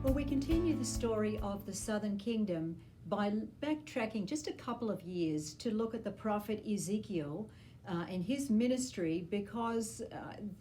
Well, we continue the story of the southern kingdom by backtracking just a couple of years to look at the prophet Ezekiel and his ministry, because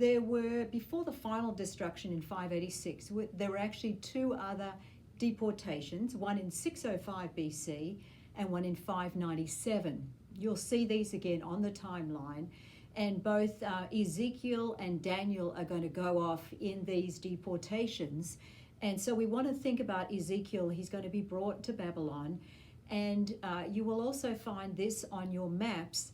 there were, before the final destruction in 586, there were actually two other deportations, one in 605 BC and one in 597. You'll see these again on the timeline. And both Ezekiel and Daniel are going to go off in these deportations. And so we want to think about Ezekiel. He's going to be brought to Babylon. And you will also find this on your maps.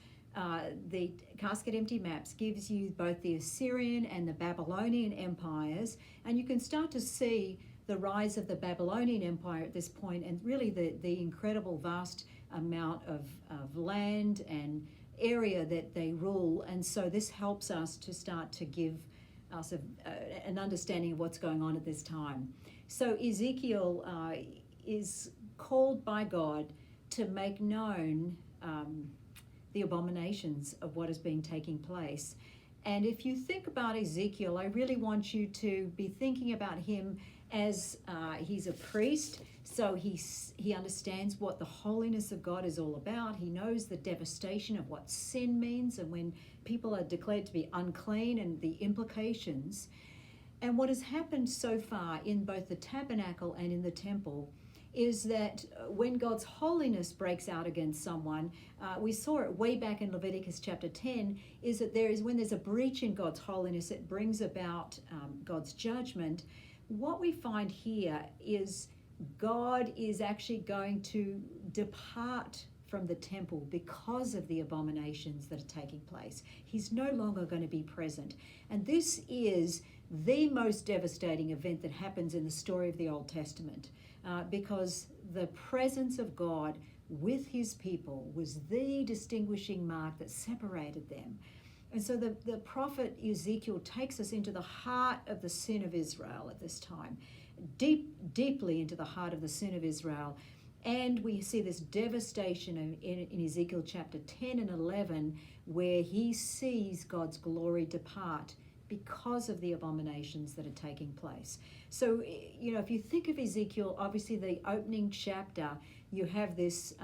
The Casket Empty Maps gives you both the Assyrian and the Babylonian empires. And you can start to see the rise of the Babylonian Empire at this point, and really the incredible vast amount of land and area that they rule. And so this helps us to start to give us an understanding of what's going on at this time. So Ezekiel is called by God to make known the abominations of what has been taking place. And if you think about Ezekiel, I really want you to be thinking about him as he's a priest, so he understands what the holiness of God is all about. He knows the devastation of what sin means and when people are declared to be unclean and the implications. And what has happened so far in both the tabernacle and in the temple is that when God's holiness breaks out against someone, we saw it way back in Leviticus chapter 10, is that when there's a breach in God's holiness, it brings about God's judgment. What we find here is God is actually going to depart from the temple because of the abominations that are taking place. He's no longer going to be present. And this is the most devastating event that happens in the story of the Old Testament, because the presence of God with his people was the distinguishing mark that separated them. And so the prophet Ezekiel takes us into the heart of the sin of Israel at this time, deeply into the heart of the sin of Israel. And we see this devastation in Ezekiel chapter 10 and 11, where he sees God's glory depart because of the abominations that are taking place. So, if you think of Ezekiel, obviously the opening chapter, you have this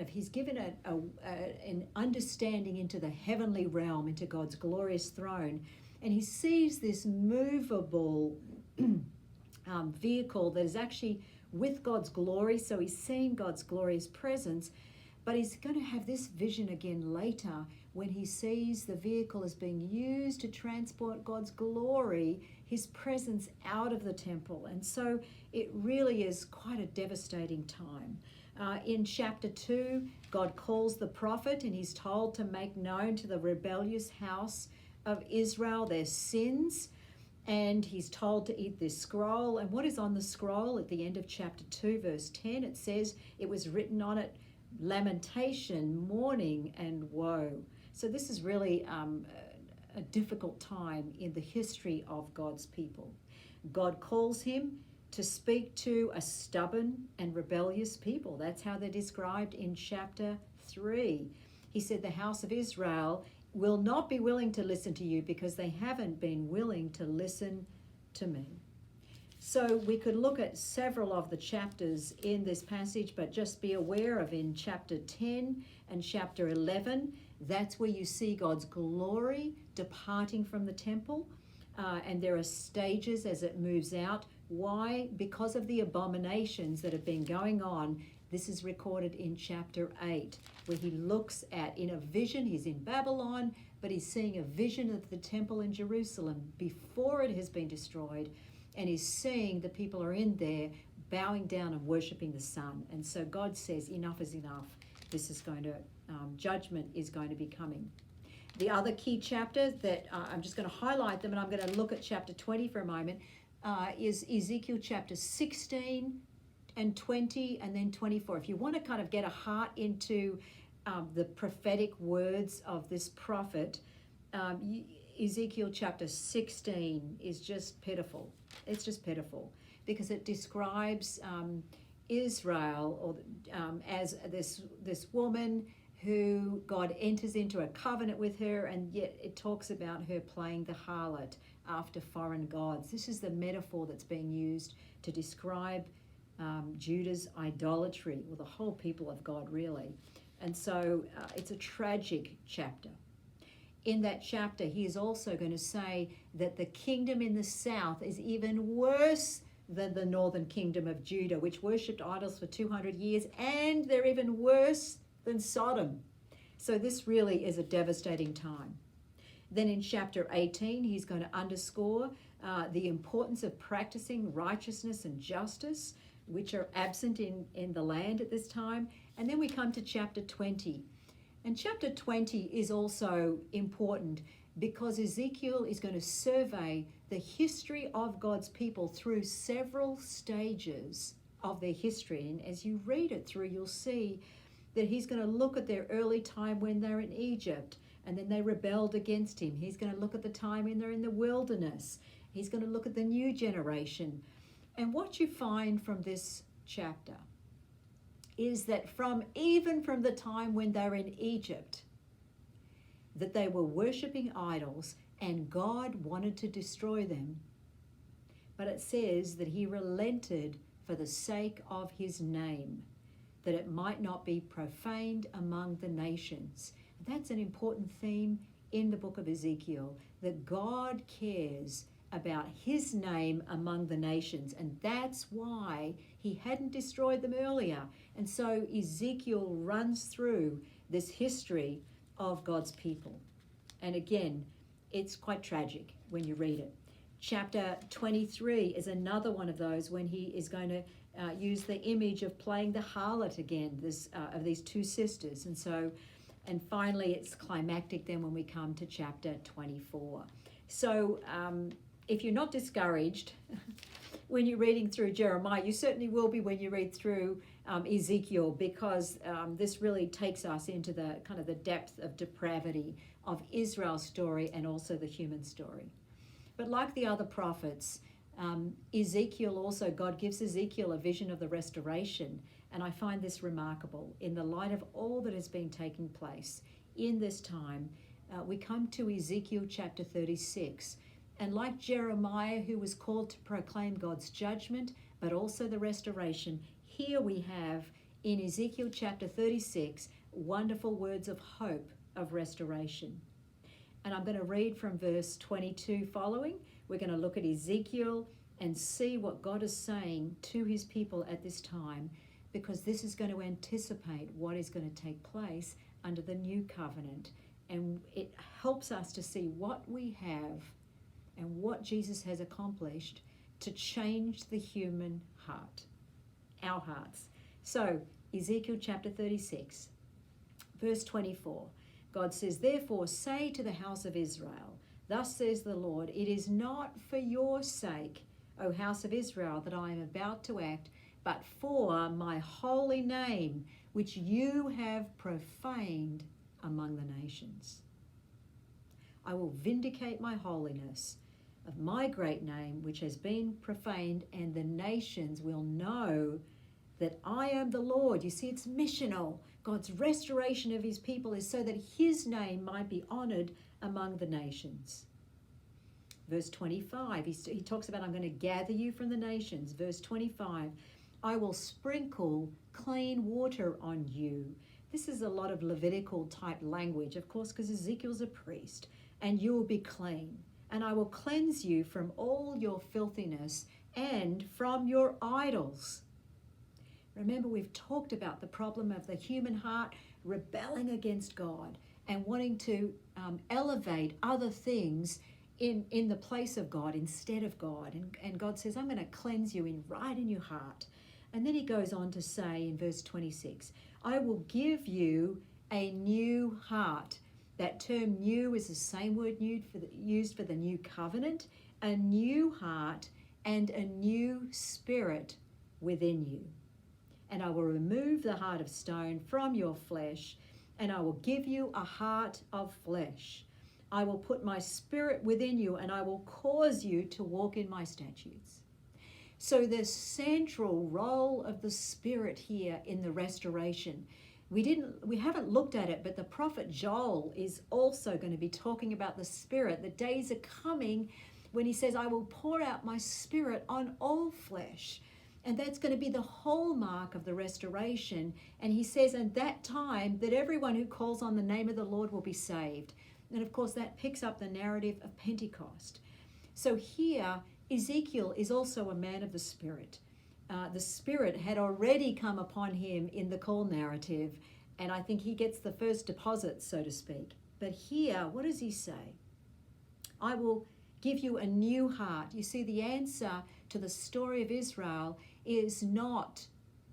he's given an understanding into the heavenly realm, into God's glorious throne, and he sees this movable vehicle that is actually with God's glory. So he's seeing God's glorious presence, but he's going to have this vision again later when he sees the vehicle as being used to transport God's glory, his presence, out of the temple. And so it really is quite a devastating time. In chapter 2, God calls the prophet and he's told to make known to the rebellious house of Israel their sins. And he's told to eat this scroll. And what is on the scroll at the end of chapter 2, verse 10? It says, it was written on it, lamentation, mourning, and woe. So this is really a difficult time in the history of God's people. God calls him to speak to a stubborn and rebellious people. That's how they're described in chapter 3. He said, the house of Israel will not be willing to listen to you because they haven't been willing to listen to me. So we could look at several of the chapters in this passage, but just be aware of in chapter 10 and chapter 11, that's where you see God's glory departing from the temple. And there are stages as it moves out. Why? Because of the abominations that have been going on. This is recorded in chapter 8, where he looks at, in a vision, he's in Babylon, but he's seeing a vision of the temple in Jerusalem before it has been destroyed, and he's seeing the people are in there bowing down and worshiping the sun. And so God says, enough is enough. This is going to, judgment is going to be coming. The other key chapters that I'm just going to highlight them, and I'm going to look at chapter 20 for a moment, is Ezekiel chapter 16 and 20 and then 24. If you want to kind of get a heart into the prophetic words of this prophet, Ezekiel chapter 16 is just pitiful. It's just pitiful because it describes Israel as this woman who God enters into a covenant with her, and yet it talks about her playing the harlot after foreign gods. This is the metaphor that's being used to describe Judah's idolatry, or the whole people of God, really. And so it's a tragic chapter. In that chapter, he is also going to say that the kingdom in the south is even worse than the northern kingdom of Judah, which worshipped idols for 200 years, and they're even worse than Sodom. So this really is a devastating time. Then in chapter 18, he's going to underscore the importance of practicing righteousness and justice, which are absent in the land at this time. And then we come to chapter 20. And chapter 20 is also important because Ezekiel is going to survey the history of God's people through several stages of their history. And as you read it through, you'll see that he's going to look at their early time when they're in Egypt, and then they rebelled against him. He's going to look at the time when they're in the wilderness. He's going to look at the new generation. And what you find from this chapter is that even from the time when they're in Egypt, that they were worshiping idols and God wanted to destroy them. But it says that he relented for the sake of his name, that it might not be profaned among the nations. That's an important theme in the book of Ezekiel, that God cares about his name among the nations, and that's why he hadn't destroyed them earlier. And so Ezekiel runs through this history of God's people. And again, it's quite tragic when you read it. Chapter 23 is another one of those when he is going to use the image of playing the harlot again, of these two sisters. And finally, it's climactic then when we come to chapter 24. So if you're not discouraged when you're reading through Jeremiah, you certainly will be when you read through Ezekiel, because this really takes us into the kind of the depth of depravity of Israel's story and also the human story. But like the other prophets, Ezekiel also, God gives Ezekiel a vision of the restoration. And I find this remarkable. In the light of all that has been taking place in this time, we come to Ezekiel chapter 36. And like Jeremiah, who was called to proclaim God's judgment, but also the restoration, here we have in Ezekiel chapter 36, wonderful words of hope of restoration. And I'm going to read from verse 22 following. We're going to look at Ezekiel and see what God is saying to his people at this time, because this is going to anticipate what is going to take place under the new covenant. And it helps us to see what we have and what Jesus has accomplished to change the human heart, our hearts. So, Ezekiel chapter 36, verse 24, God says, "Therefore say to the house of Israel, thus says the Lord, it is not for your sake, O house of Israel, that I am about to act, but for my holy name, which you have profaned among the nations. I will vindicate my holiness of my great name, which has been profaned, and the nations will know that I am the Lord." You see, it's missional. God's restoration of his people is so that his name might be honored among the nations. Verse 25, he talks about, I'm going to gather you from the nations. Verse 25, I will sprinkle clean water on you. This is a lot of Levitical type language, of course, because Ezekiel's a priest. And you will be clean. And I will cleanse you from all your filthiness and from your idols. Remember, we've talked about the problem of the human heart rebelling against God and wanting to elevate other things in the place of God instead of God. And God says, I'm going to cleanse you right in your heart. And then he goes on to say in verse 26, I will give you a new heart. That term new is the same word used for the new covenant, a new heart and a new spirit within you. And I will remove the heart of stone from your flesh, and I will give you a heart of flesh. I will put my spirit within you, and I will cause you to walk in my statutes. So the central role of the Spirit here in the restoration, We haven't looked at it, but the prophet Joel is also going to be talking about the Spirit. The days are coming when he says, I will pour out my Spirit on all flesh. And that's going to be the hallmark of the restoration. And he says at that time that everyone who calls on the name of the Lord will be saved. And of course that picks up the narrative of Pentecost. So here Ezekiel is also a man of the Spirit. The Spirit had already come upon him in the call narrative, and I think he gets the first deposit, so to speak. But here, what does he say? I will give you a new heart. You see, the answer to the story of Israel is not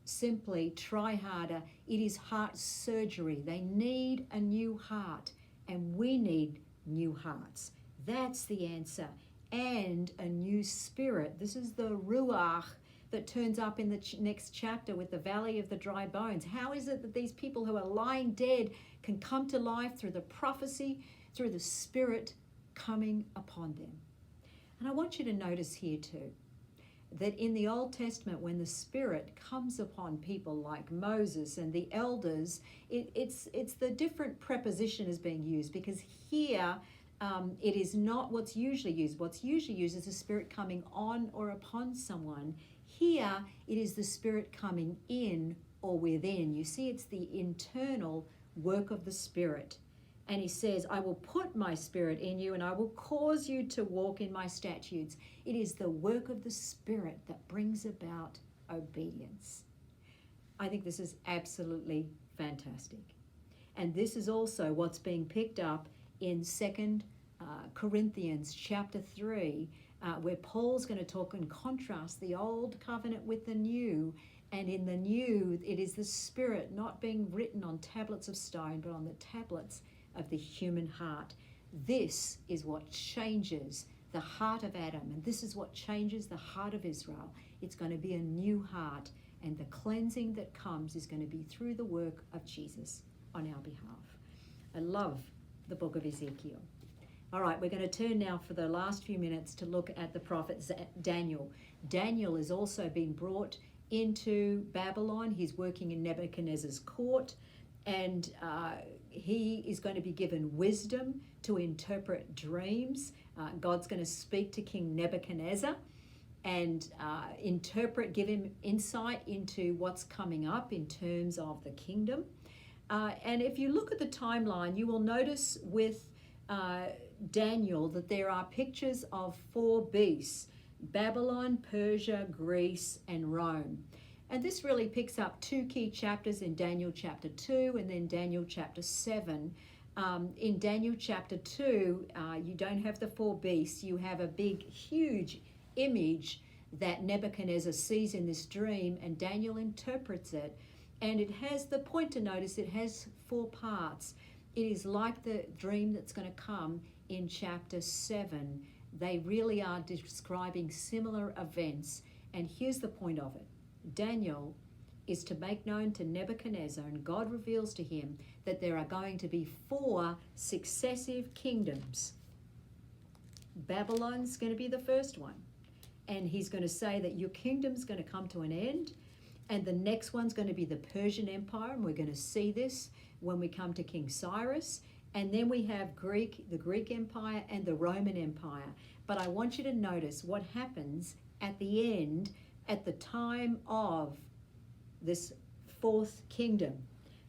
simply try harder. It is heart surgery. They need a new heart, and we need new hearts. That's the answer. And a new spirit. This is the Ruach that turns up in the next chapter with the valley of the dry bones. How is it that these people who are lying dead can come to life through the prophecy, through the Spirit coming upon them? And I want you to notice here too, that in the Old Testament, when the Spirit comes upon people like Moses and the elders, it's the different preposition is being used, because here it is not what's usually used. What's usually used is the Spirit coming on or upon someone. Here, it is the Spirit coming in or within. You see, it's the internal work of the Spirit. And he says, I will put my Spirit in you and I will cause you to walk in my statutes. It is the work of the Spirit that brings about obedience. I think this is absolutely fantastic. And this is also what's being picked up in 2 Corinthians chapter 3, where Paul's going to talk and contrast the old covenant with the new. And in the new, it is the Spirit not being written on tablets of stone, but on the tablets of the human heart. This is what changes the heart of Adam, and this is what changes the heart of Israel. It's going to be a new heart, and the cleansing that comes is going to be through the work of Jesus on our behalf. I love the book of Ezekiel. All right, we're going to turn now for the last few minutes to look at the prophet Daniel. Daniel has also been brought into Babylon. He's working in Nebuchadnezzar's court, and he is going to be given wisdom to interpret dreams. God's going to speak to King Nebuchadnezzar and give him insight into what's coming up in terms of the kingdom. And if you look at the timeline, you will notice with Daniel that there are pictures of 4 beasts: Babylon, Persia, Greece, and Rome. And this really picks up 2 key chapters in Daniel chapter 2 and then Daniel chapter 7. In Daniel chapter 2, you don't have the 4 beasts. You have a big, huge image that Nebuchadnezzar sees in this dream, and Daniel interprets it. And it has, the point to notice, it has 4 parts. It is like the dream that's going to come in chapter 7. They really are describing similar events. And here's the point of it. Daniel is to make known to Nebuchadnezzar, and God reveals to him that there are going to be 4 successive kingdoms. Babylon's going to be the first one. And he's going to say that your kingdom's going to come to an end. And the next one's going to be the Persian Empire, and we're going to see this when we come to King Cyrus. And then we have the Greek Empire and the Roman Empire. But I want you to notice what happens at the end, at the time of this 4th kingdom,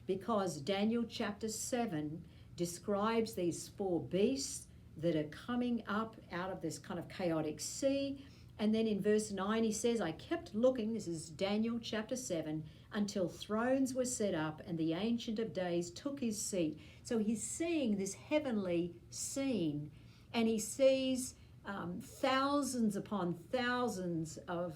because Daniel chapter 7 describes these 4 beasts that are coming up out of this kind of chaotic sea. And then in verse 9 he says, I kept looking, this is Daniel chapter 7, until thrones were set up and the Ancient of Days took his seat. So he's seeing this heavenly scene, and he sees thousands upon thousands of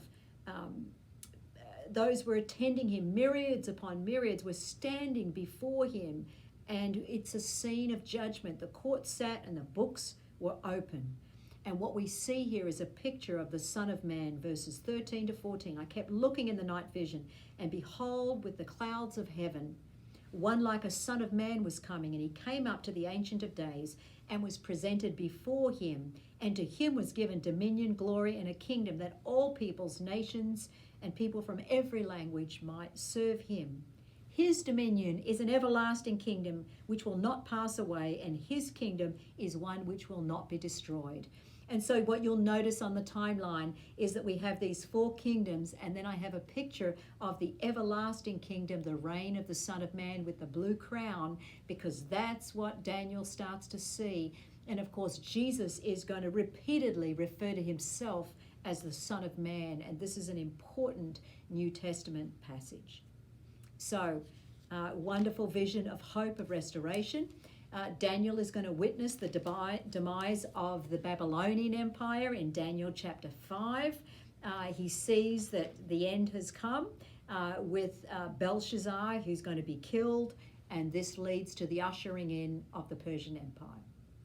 those were attending him. Myriads upon myriads were standing before him, and it's a scene of judgment. The court sat and the books were open. And what we see here is a picture of the Son of Man, verses 13 to 14. I kept looking in the night vision, and behold, with the clouds of heaven, one like a Son of Man was coming, and he came up to the Ancient of Days and was presented before him. And to him was given dominion, glory, and a kingdom, that all peoples, nations, and people from every language might serve him. His dominion is an everlasting kingdom which will not pass away, and his kingdom is one which will not be destroyed. And so what you'll notice on the timeline is that we have these four kingdoms, and then I have a picture of the everlasting kingdom, the reign of the Son of Man with the blue crown, because that's what Daniel starts to see. And of course, Jesus is going to repeatedly refer to himself as the Son of Man, and this is an important New Testament passage. So, wonderful vision of hope, of restoration. Daniel is going to witness the demise of the Babylonian Empire in Daniel chapter 5. He sees that the end has come with Belshazzar, who's going to be killed, and this leads to the ushering in of the Persian Empire.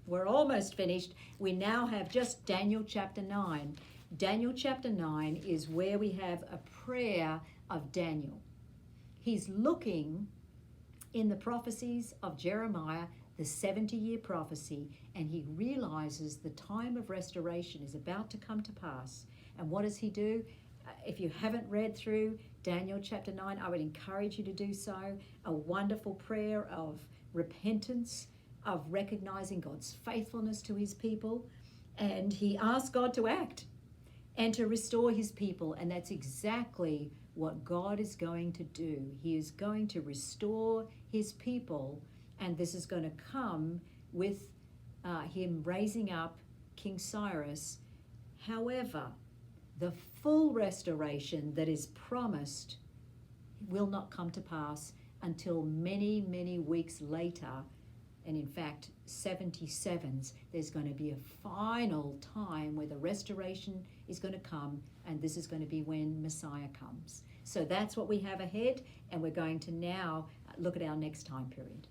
We're almost finished. We now have just Daniel chapter 9. Daniel chapter 9 is where we have a prayer of Daniel. He's looking in the prophecies of Jeremiah, the 70-year prophecy, and he realizes the time of restoration is about to come to pass. And what does he do? If you haven't read through Daniel chapter 9, I would encourage you to do so. A wonderful prayer of repentance, of recognizing God's faithfulness to his people. And he asks God to act and to restore his people. And that's exactly what God is going to do. He is going to restore his people, and this is going to come with him raising up King Cyrus. However, the full restoration that is promised will not come to pass until many, many weeks later. And in fact, 77s, there's going to be a final time where the restoration is going to come, and this is going to be when Messiah comes. So that's what we have ahead, and we're going to now look at our next time period.